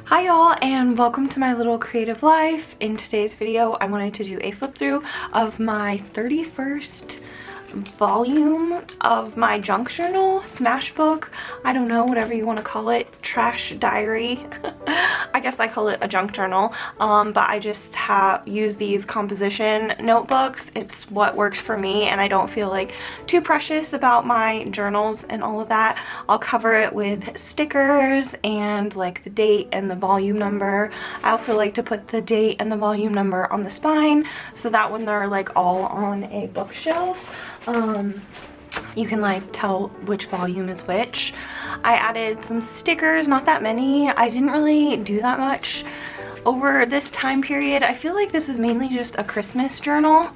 Hi y'all, and welcome to my little creative life. In today's video I wanted to do a flip through of my 31st volume of my junk journal, smash book, I don't know, whatever you want to call it, trash diary. I guess I call it a junk journal, but I just have used these composition notebooks. It's what works for me, and I don't feel like too precious about my journals and all of that. I'll cover it with stickers and like the date and the volume number. I also like to put the date and the volume number on the spine so that when they're like all on a bookshelf, you can like tell which volume is which. I added some stickers, not that many. I didn't really do that much over this time period. I feel like this is mainly just a Christmas journal.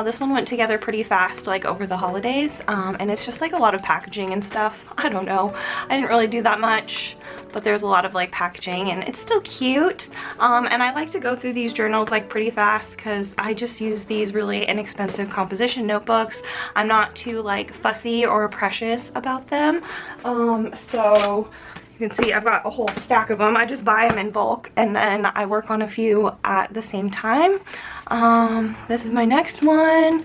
This one went together pretty fast, like over the holidays, and it's just like a lot of packaging and stuff. I don't know, I didn't really do that much, but there's a lot of like packaging, and it's still cute. And I like to go through these journals like pretty fast because I just use these really inexpensive composition notebooks. I'm not too like fussy or precious about them. So you can see I've got a whole stack of them. I just buy them in bulk and then I work on a few at the same time. This is my next one,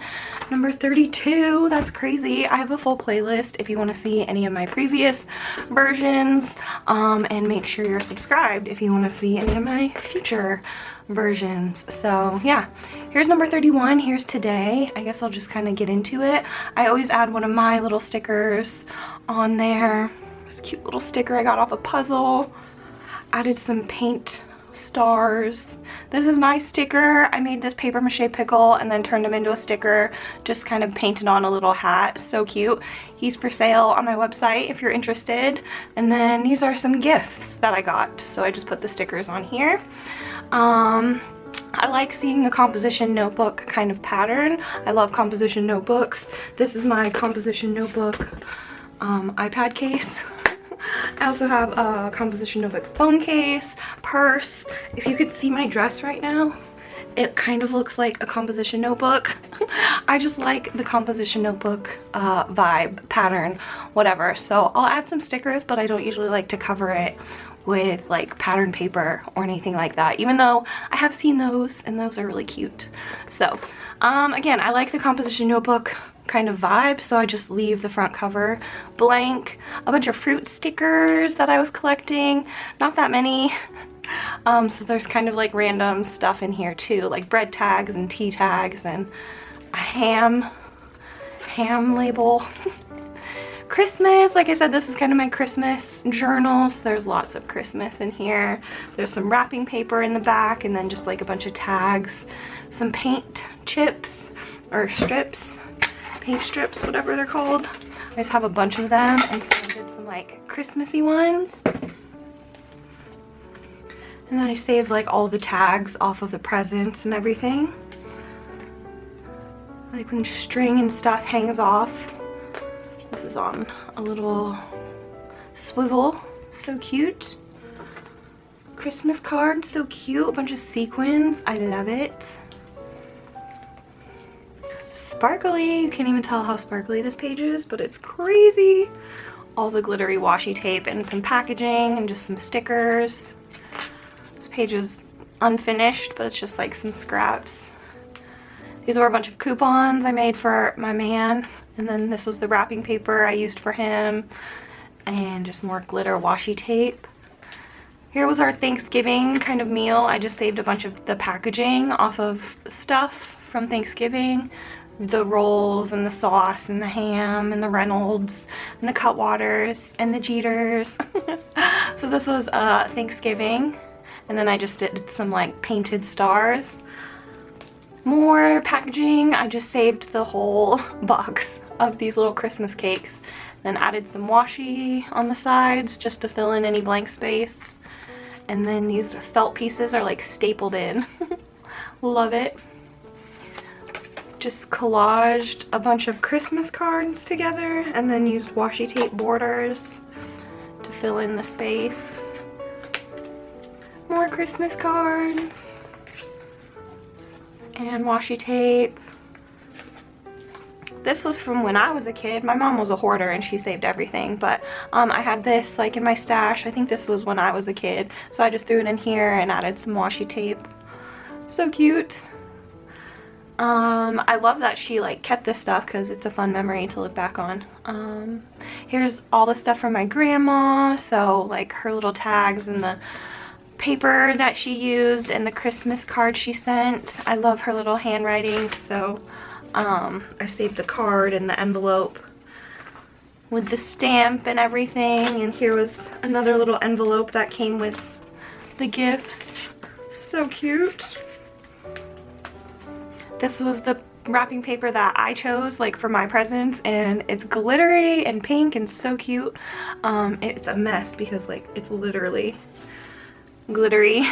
number 32. That's crazy. I have a full playlist if you want to see any of my previous versions, and make sure you're subscribed if you want to see any of my future versions. So yeah, here's number 31. Here's today. I guess I'll just kind of get into it. I always add one of my little stickers on there. This cute little sticker I got off a puzzle. Added some paint stars. This is my sticker. I made this paper mache pickle and then turned him into a sticker. Just kind of painted on a little hat. So cute. He's for sale on my website if you're interested. And then these are some gifts that I got. So I just put the stickers on here. I like seeing the composition notebook kind of pattern. I love composition notebooks. This is my composition notebook iPad case. I also have a composition notebook phone case, purse. If you could see my dress right now, it kind of looks like a composition notebook. I just like the composition notebook vibe, pattern, whatever. So I'll add some stickers, but I don't usually like to cover it with like pattern paper or anything like that, even though I have seen those and those are really cute. So again, I like the composition notebook kind of vibe, so I just leave the front cover blank. A bunch of fruit stickers that I was collecting, not that many. So there's kind of like random stuff in here too, like bread tags and tea tags and a ham label. Christmas, like I said, this is kind of my Christmas journal, so there's lots of Christmas in here. There's some wrapping paper in the back and then just like a bunch of tags, some paint chips or strips, paint strips, whatever they're called. I just have a bunch of them, and so I did some like Christmassy ones. And then I saved like all the tags off of the presents and everything. Like when string and stuff hangs off. This is on a little swivel, so cute. Christmas card, so cute, a bunch of sequins, I love it. Sparkly, you can't even tell how sparkly this page is, but it's crazy. All the glittery washi tape and some packaging and just some stickers. This page is unfinished, but it's just like some scraps. These were a bunch of coupons I made for my man, and then this was the wrapping paper I used for him, and just more glitter washi tape. Here was our Thanksgiving kind of meal. I just saved a bunch of the packaging off of stuff from Thanksgiving. The rolls and the sauce and the ham and the Reynolds and the Cutwaters and the Jeters. So this was Thanksgiving, and then I just did some like painted stars. More packaging. I just saved the whole box of these little Christmas cakes, then added some washi on the sides just to fill in any blank space. And then these felt pieces are like stapled in. Love it. Just collaged a bunch of Christmas cards together and then used washi tape borders to fill in the space. More Christmas cards and washi tape. this was from when I was a kid. My mom was a hoarder and she saved everything, but I had this like in my stash. I think this was when I was a kid, so I just threw it in here and added some washi tape. So cute. I love that she like kept this stuff because it's a fun memory to look back on. Here's all the stuff from my grandma, so like her little tags and the paper that she used and the Christmas card she sent. I love her little handwriting, so I saved the card and the envelope with the stamp and everything. And here was another little envelope that came with the gifts. So cute. This was the wrapping paper that I chose like for my presents, and it's glittery and pink and so cute. It's a mess because like it's literally glittery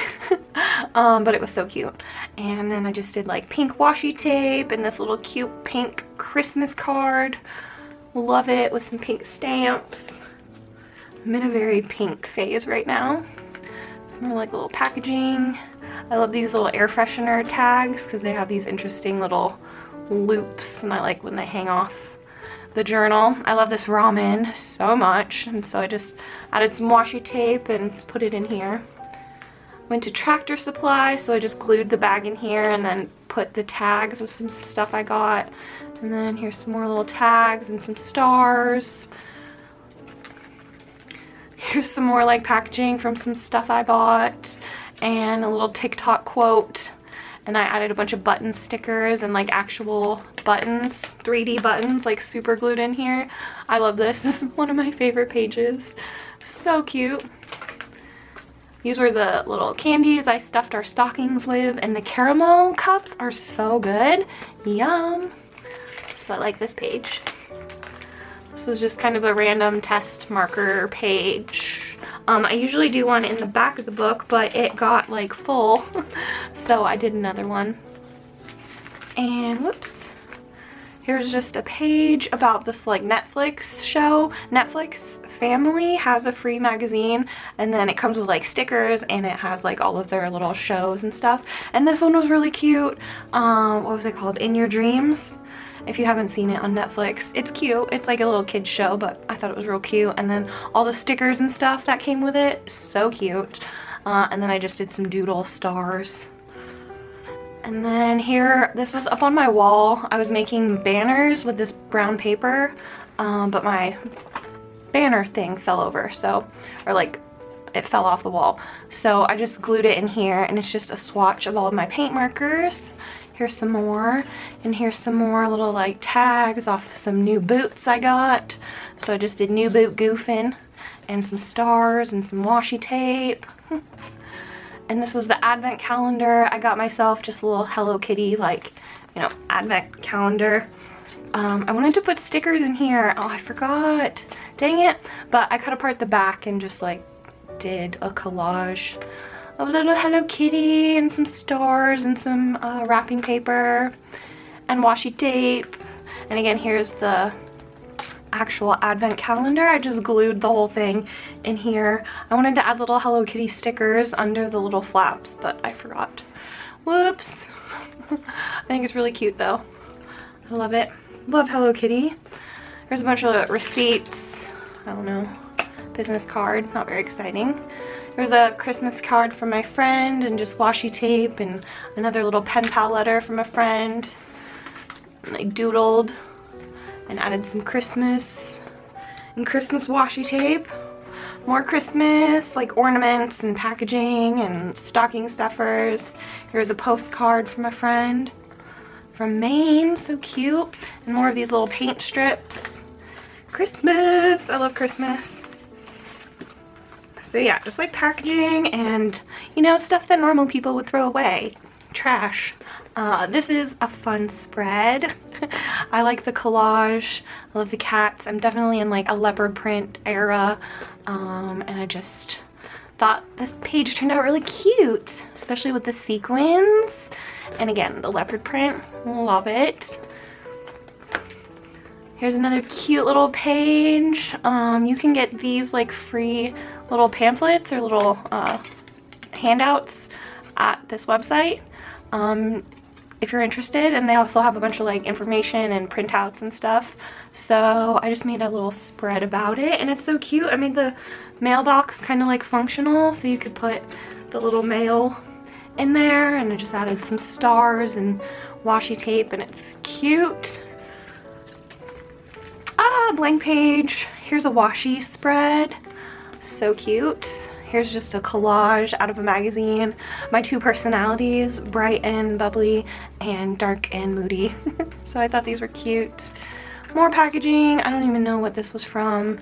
but it was so cute. And then I just did like pink washi tape and this little cute pink Christmas card. Love it, with some pink stamps. I'm in a very pink phase right now. It's more like little packaging. I love these little air freshener tags because they have these interesting little loops, and I like when they hang off the journal. I love this ramen so much, and so I just added some washi tape and put it in here. Went to Tractor Supply, so I just glued the bag in here and then put the tags of some stuff I got. And then here's some more little tags and some stars. Here's some more like packaging from some stuff I bought, and a little TikTok quote. And I added a bunch of button stickers and like actual buttons, 3D buttons, like super glued in here. I love this. This is one of my favorite pages. So cute. These were the little candies I stuffed our stockings with, and the caramel cups are so good. Yum. So I like this page. This was just kind of a random test marker page. I usually do one in the back of the book, but it got like full, so I did another one. And whoops. Here's just a page about this like Netflix show. Netflix Family has a free magazine, and then it comes with like stickers, and it has like all of their little shows and stuff. And this one was really cute. What was it called? In Your Dreams. If you haven't seen it on Netflix, it's cute. It's like a little kid's show, but I thought it was real cute. And then all the stickers and stuff that came with it, so cute. And then I just did some doodle stars. And then here, this was up on my wall. I was making banners with this brown paper, but my banner thing fell over, so, or like it fell off the wall. So I just glued it in here, and it's just a swatch of all of my paint markers. Here's some more, and here's some more little like tags off of some new boots I got. So I just did new boot goofing, and some stars and some washi tape. And this was the advent calendar. I got myself just a little Hello Kitty, like, you know, advent calendar. I wanted to put stickers in here. Oh, I forgot. Dang it. But I cut apart the back and just like did a collage of a little Hello Kitty and some stars and some wrapping paper and washi tape. And again, here's the actual advent calendar. I just glued the whole thing in here. I wanted to add little Hello Kitty stickers under the little flaps, but I forgot. Whoops. I think it's really cute though. I love it. Love Hello Kitty. There's a bunch of receipts. I don't know. Business card. Not very exciting. There's a Christmas card from my friend and just washi tape, and another little pen pal letter from a friend. And I doodled and added some Christmas and Christmas washi tape. More Christmas, like ornaments and packaging and stocking stuffers. Here's a postcard from a friend from Maine, so cute. And more of these little paint strips. Christmas, I love Christmas. So yeah, just like packaging and, you know, stuff that normal people would throw away. Trash. This is a fun spread. I like the collage. I love the cats. I'm definitely in like a leopard print era. And I just thought this page turned out really cute, especially with the sequins. And again, the leopard print. Love it. Here's another cute little page. You can get these like free little pamphlets or little handouts at this website. if you're interested. And they also have a bunch of like information and printouts and stuff. So I just made a little spread about it, and it's so cute. I made the mailbox kind of like functional, so you could put the little mail in there, and I just added some stars and washi tape, and it's cute. Blank page. Here's a washi spread. So cute. Here's just a collage out of a magazine. My two personalities, bright and bubbly and dark and moody. So I thought these were cute. More packaging. I don't even know what this was from.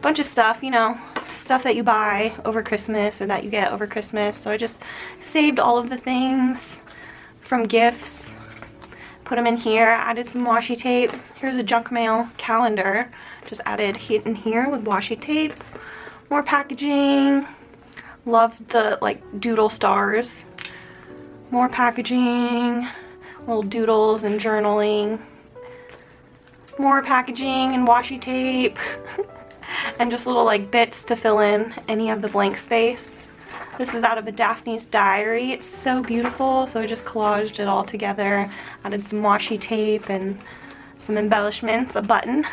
Bunch of stuff, you know, stuff that you buy over Christmas or that you get over Christmas. So I just saved all of the things from gifts, put them in here, added some washi tape. Here's a junk mail calendar, just added it in here with washi tape. More packaging. Love the like doodle stars. More packaging, little doodles and journaling. More packaging and washi tape. And just little like bits to fill in any of the blank space. This is out of a Daphne's diary. It's so beautiful, so I just collaged it all together, added some washi tape and some embellishments, a button,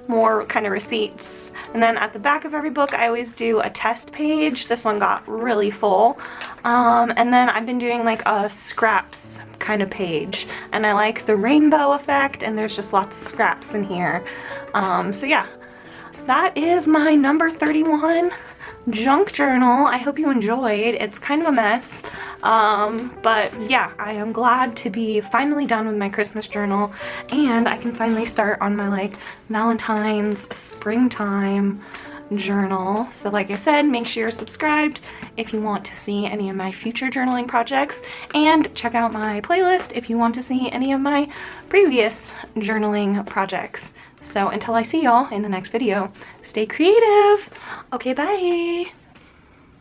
more kind of receipts. And then at the back of every book I always do a test page. This one got really full. And then I've been doing like a scraps kind of page, and I like the rainbow effect, and there's just lots of scraps in here. So yeah, that is my number 31 junk journal. I hope you enjoyed. It's kind of a mess, but yeah, I am glad to be finally done with my Christmas journal, and I can finally start on my like Valentine's springtime journal. So like I said, make sure you're subscribed if you want to see any of my future journaling projects, and check out my playlist if you want to see any of my previous journaling projects. So until I see y'all in the next video, stay creative. Okay, bye.